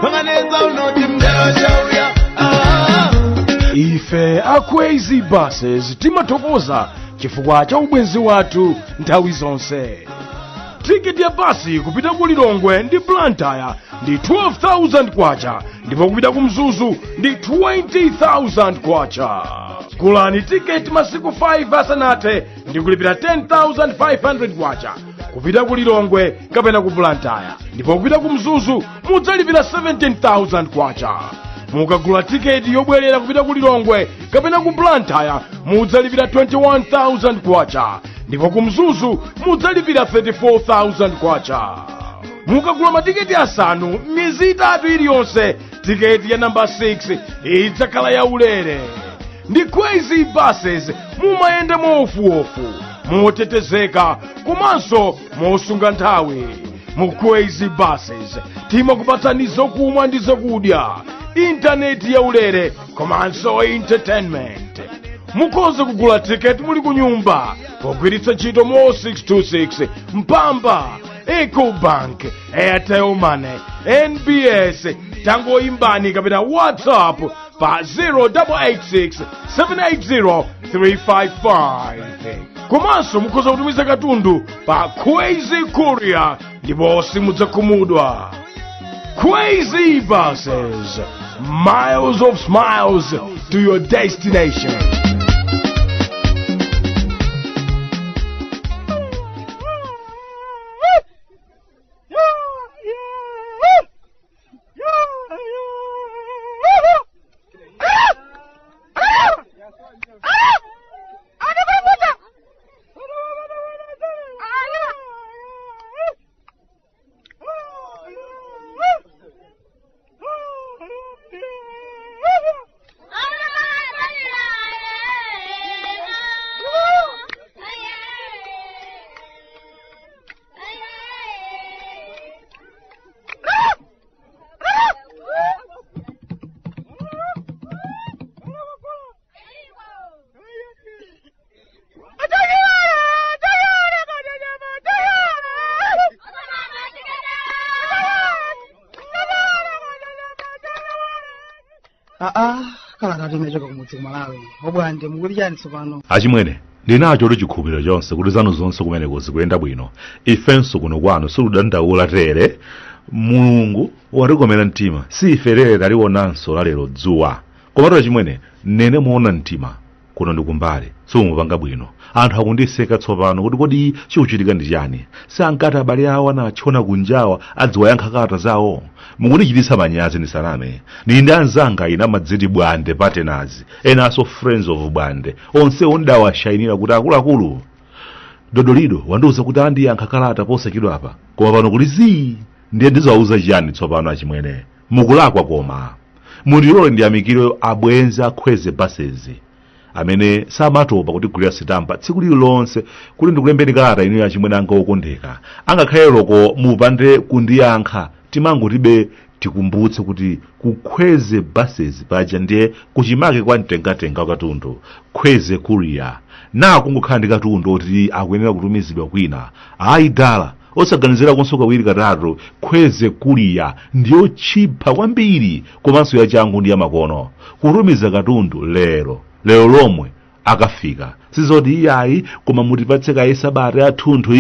Panganenza unoti mdero chauya. Ife a Crazy Buses timatokoza chifukwa cha ubwenzi wathu nthawi zonse. Tiketi ya basi kupita ku Lilongwe ndi Blantyre ndi 12,000 kwacha, ndipo kupita ku Mzuzu ndi 20,000 kwacha. Gulani tiketi masiku 5 asanathe ndi kulipira 10,500 kwacha kupita ku Lilongwe kapena ku Blantyre, ndipo kupita ku Mzuzu mudzalipira 17,000 kwacha. Mukagula tiketi yobwerera kupita ku Lilongwe kapena ku Blantyre mudzalipira 21,000 kwacha, ndipo ku Mzuzu mudzalipira 34,000 kwacha. Mukagula matiketi asanu miyezi itatu iliyonse, tiketi ya namba 6 idzakhala yaulere. Ndi Crazy Buses mumayenda maufuofu, motetezeka komanso mosunga nthawi. Mu Crazy Buses timakupatsani zokumwa ndi zokudya, intaneti yaulere komanso entertainment. Mukhoza kugula tiketi muli ku nyumba pogwiritsa ntchito mo 626 Mpamba, Ecobank, Airtel Money, NBS, tangoimbani kapena WhatsApp pa 0886 780 355. Komanso mukhoza kutumiza katundu pa Crazy Courier ndipo simudzakhumudwa. Crazy Buses, miles of smiles to your destination. Kala kati mechoka kumudzi kumalawi obwande mukuli chani tsopano. Achimwene ndinacho chikhulupiriro chonse kuti zanu zonse kumeneko zikuyenda bwino. Ifenso kuno kwanu siludandaula tere. Mulungu watikomera mtima, si ife lero talionanso la lero dzuwa. Komatu achimwene nene muona mtima kuno ndikumbale somupanga bwino. Anthu akundiseka tsopano kuti kodi chikuchitika ndi chani. Sankati abale awo anachona kunjawa adziwa yankhakata zawo. Mukutichititsa manyazi ndi salame. Ndi anzanga ina madziti bwande patenazi, enanso friends of bwande, onse ondawashayinira kuti akuluakulu. Dodolido wandiuza kuti andiyankha kalata posachedwa apa, koma pano kuti zii ndiye ndizawuza chiyani tsopano achimwene. Mukulakwa koma mundilole ndiyamikire abwenzi a Crazy Buses amene samatopa kuti gulira sitampa tsiku lililonse kuti ndikulembeni kalata inu achimwene anga okondeka. Angakhale loko mupande kundiyankha timangotibe tikumbutse kuti ku Crazy Buses paja ndiye kuchimake kwa mtengatenga katundu Crazy Courier. Kungokhala ndi katundu oti akuyenera kutumizidwa kwina ayidala osaganizira konso kawiri katatu. Crazy Courier ndiyo chipha kwambiri komanso yachangu ndi yamakono. Kutumiza katundu lero lomwe akafika sizoti iyayi koma mutipatse kayi sabata athunthu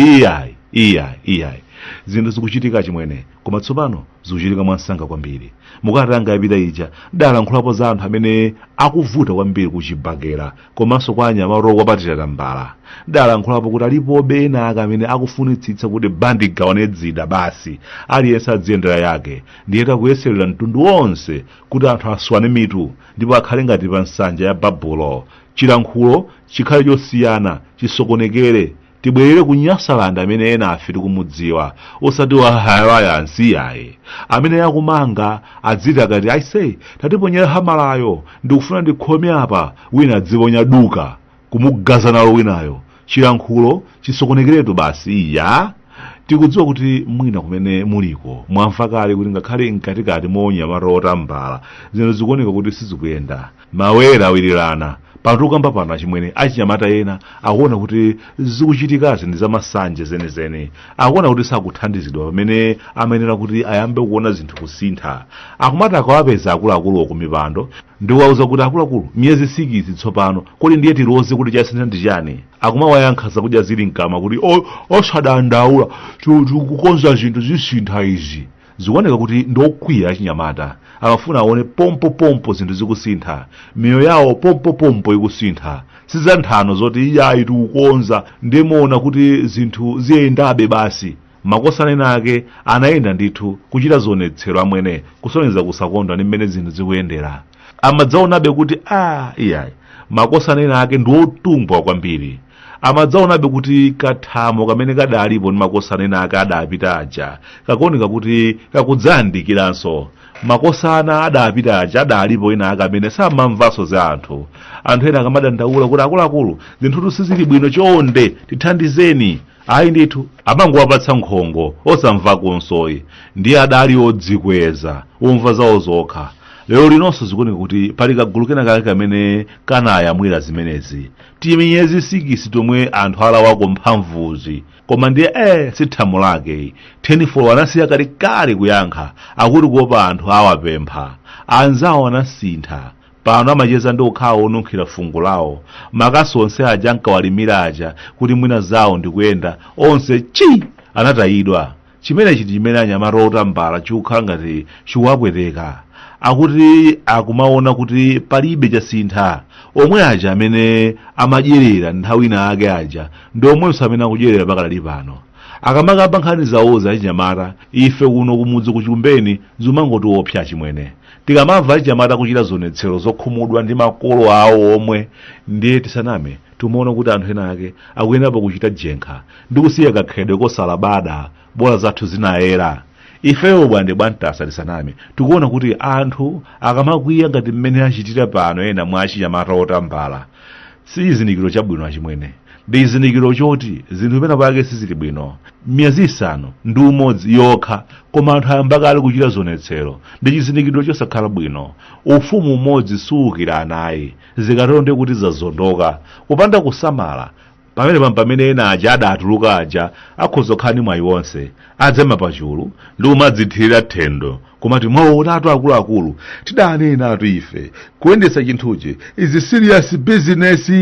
iyayi. Zinthu zikuchitika chimwene koma tsopano zikuchitika mwansanga kwambiri. Mukatanga yapita ija dalankhulapo za anthu amene akuvuta kwambiri kuchibagera komanso kwa anyamata kwapatira tambala. Dalankhulapo kuti alipobe ena amene akufunitsitsa kuti bandi gawane dzida basi aliyense adziyendera yake. Ndiyeta kuyeserera mtundu wonse kuti anthu aswane mitu ndipo akhale ngati pa nsanja ya babulo. Chilankhulo chikhale chosiyana chisokonekere. Tibwerere ku Nyasaland amene ena afe tikumudziwa osati wahayawaya ansiyayi amene yakumanga adziti akati aise tatiponyera hamalayo ndikufuna ndikhome apa wina adziponya duka kumugaza nalo winayo. Chilankhulo chisokonekeretu basi tikudziwa kuti mwina kumene muliko mwamva kale kuti ngakhale mkatikati monyamata otambala zinthu zikuoneka kuti sizikuyenda. Mawere awirirana patukamba pano achimwene achinyamata ena akuona kuti zikuchitikazi ndi zamasanje zenezene. Akuona kuti sakuthandizidwa pamene amenera kuti ayambe kuona zinthu kusintha. akumati akawapeza akuluakulu ku mipando ndiwauza kuti akuluakulu miyezi 6 tsopano kodi ndiye tiloze kuti chasintha ndi chani akumawayankha zakudya zili mkama kuti osadandaula tikukonza zinthu zisintha izi zikuoneka kuti ndokwiya achinyamata amafuna aone pompopompo zinthu zikusintha miyo yawo pompopompo ikusintha sizanthano zoti iyayi tikukonza ndimaona kuti zinthu ziyendabe basi makosana ena ake anayenda ndithu kuchita zionetsero amwene kusonyeza kusakondwa ndi mmene zinthu zikuyendera amadzaonabe kuti iyayi makosana ena ake ndiwotumbwa kwambiri amadzaonabe kuti kathamo kamene kadalipo ndi makosana ena ake adapita aja kakuoneka kuti kakudzandikiranso makosana adapita aja adalipo ena ake amene samamvaso za anthu ena akamadandaula kuti akuluakulu zinthutu sizili bwino chonde tithandizeni ayi ndithu amangowapatsa nkhongo osamvakonsoyi ndiye adali odzikweza omva zawo zokha lero linonso zikuoneka kuti pali kagulu kena kake kamene kanayamwira zimenezi timiyezi 6 tomwe anthu alawako mphamvuzi koma ndiye sithamo lake 10 anasiya kalikali kuyankha akuti kuopa anthu awapempha anzawo anasintha pano amacheza ndi okhawo onunkhira fungo lawo makasi onse aja ankawalimira aja kuti mwina zawo ndikuyenda onse anatayidwa chimenechi ndi chimene anyamata otambala chikukhala ngati chiwapweteka akuti akumaona kuti palibe chasintha omwe aja amene amadyerera nthawi ina ake aja ndi omwenso amene akudyerera pakali pano akamakamba nkhani zawoza achinyamata ife kuno kumudzi kuchikumbeni zimangoti opsa chimwene tikamamva achinyamata kuchita zionetsero zokhumudwa ndi makolo awo omwe ndiye tisaname timaona kuti anthu ena ake akuyenapo kuchita jenkha ndi kusiya kakhedwe kosalabada bola zathu zinayera ifewo bwande bwantasa tisaname tikuona kuti anthu akamakwiya ngati mmene achitira pano ena mwa achinyamata otambala si chizindikiro chabwino achimwene ndi chizindikiro choti zinthu pena pake sizili bwino miyezi 5 ndi umodzi yokha koma anthu ayambakale kuchita zionetsero ndi chizindikiro chosakhala bwino ufumu umodzi suwukira anayi zikatonde kuti zazondoka kupanda kusamala pamene ena aja adatuluka aja akhoza kukhala ndi mwayi wonse adzema pachulu ndi umadzithirira thendo komati mwaonatu akuluakulu tidanenatu ife kuyendesa chinthuchi izi serious business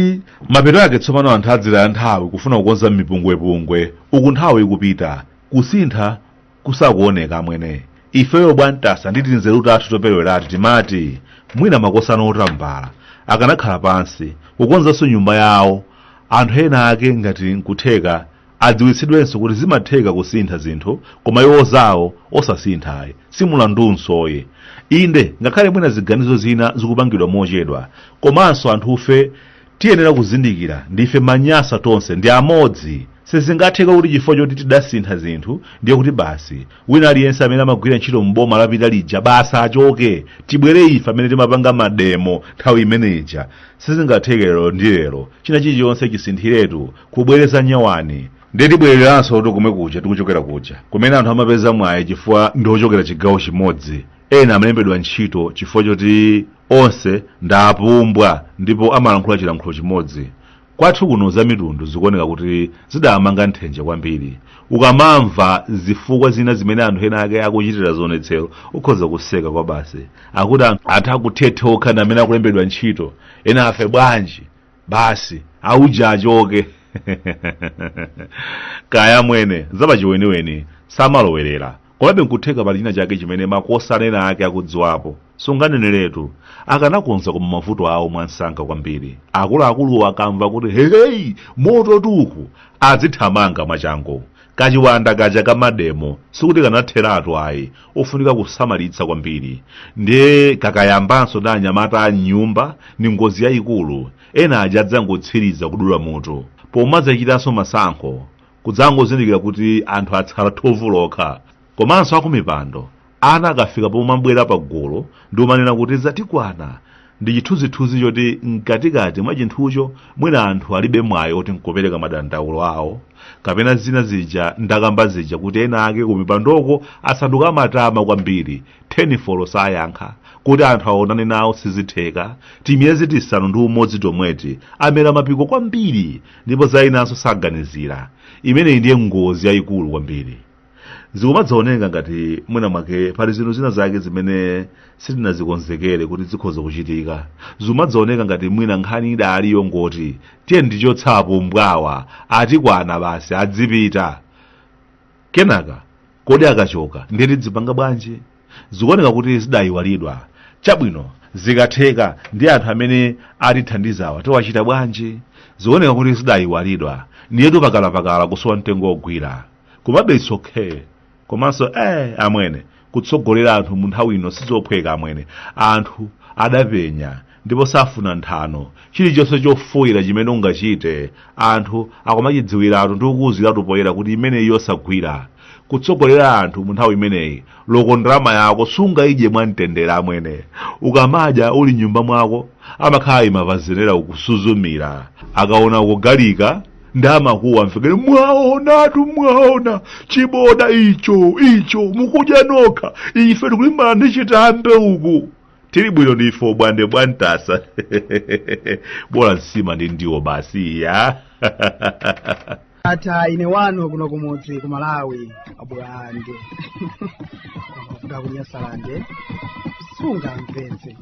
mapeto ake tsopano anthu adzira nthawi kufuna kukonza mipungwepungwe uku nthawi ikupita kusintha kusakuoneka amwene ifeyo bwantasa nditi nzeru tathu toperewera timati mwina makosana otambala akanakhala pansi kukonzanso nyumba yawo anthu ena ake ngati nkutheka adziwitsidwenso kuti zimatheka kusintha zinthu koma iwo zawo osasinthayi simulandunsoye inde ngakhale mwina ziganizo zina zikupangidwa mochedwa komanso anthufe tiyenera kuzindikira ndife manyasa tonse ndi amodzi sizingatheka kuti chifukwa choti tidasintha zinthu ndiye kuti basi wina aliyense amene amagwira ntchito mboma lapita lija basa achoke tibwere ife amene timapanga mademo nthawi imeneja sizingatheke lero ndi lero china chilichonse chisinthiretu kubwereza nyawani ndiye tibwereranso kuti kumwe kuja tikuchokera kuja kumene anthu amapeza mwayi chifukwa ndiochokera chigawo chimodzi ena amalembedwa ntchito chifukwa choti onse ndapumbwa ndipo amalankhula chilankhulo chimodzi kwathu kuno za mitundu zikuoneka kuti zidamanga nthenje kwambiri ukamamva zifukwa zina zimene anthu ena ake akuchitira zionetsero ukhoza kuseka kwa basi akuti anthu akuthethe okhana amene akulembedwa ntchito ena afe bwanji basi auja achoke kaya mwene zapachiweniweni samalowerera komabe nkutheka pali china chake chimene makosana ena ake akudziwapo sunganeneretu akanakonza koma mavuto awo mwansanga kwambiri akuluakulu akamva kuti heheyi moto tuku adzithamanga mwachangu kachiwanda kaja kamademo sikuti kanatheratu ayi ofunika kusamalitsa kwambiri ndiye kakayambanso ndi anyamata a nyumba ni ngozi yayikulu ena aja adzangotsiriza kudula moto pomadzachitanso masankho kudzangozindikira kuti anthu atsala thovu lokha komanso akumipando ana akafika pomabwera pagulu ndi umanena kuti zatikwana ndi chithunzithunzi choti mkatikati mwa chinthucho mwina anthu alibe mwayi oti nkupereka madandaulo awo kapena zina zija ndakamba zija kuti ena ake kumipandoko asanduka matama kwambiri 10 sayankha kuti anthu aonane nawo sizitheka timiyezi 5 ndi umodzi tomweti amera mapiko kwambiri ndipo zainanso saganizira imeneyi ndiye ngozi yayikulu kwambiri zikumadzaoneka ngati mwina mwake pali zinthu zina zake zimene sitinazikonzekere kuti zikhoza kuchitika. Zikumadzaoneka ngati mwina nkhani idaliyo ngoti tiye ndichotsapo mbwawa atikwana basi adzipita. Kenaka kodi akachoka ndiye tidzipanga bwanji? Zikuoneka kuti zidayiwalidwa. Chabwino zikatheka ndi anthu amene atithandizawa tiwachita bwanji? Zikuoneka kuti zidayiwalidwa. Niyetu pakala kusowa mtengo wogwira. Komabe it's okay. Komanso amwene kutsogolera anthu mu nthawi ino sizophweka amwene. Anthu adapenya ndipo safuna nthano. Chilichonse chofuwira chimene ungachite anthu akumachidziwiratu ndi kukuwuziratu poyera kuti imene yosagwira. Kutsogolera anthu mu nthawi imeneyi loko ndrama yako sungayidye mwamtendere amwene. Ukamadya uli nyumba mwako amakhala imavazenera ukusuzumira. Akaona kugalika ndamakuwa mfikire mwaona chiboda icho mukudya nokha ife tikulimbana ndi chitambe uku. Tili bwino ndifo bwande bwantasa. Bora nsima ndi ndiwo basi ya. Ata ine wano kuno kumudzi ku Malawi abwande. Kuda kunyasalande sunga mpenzi.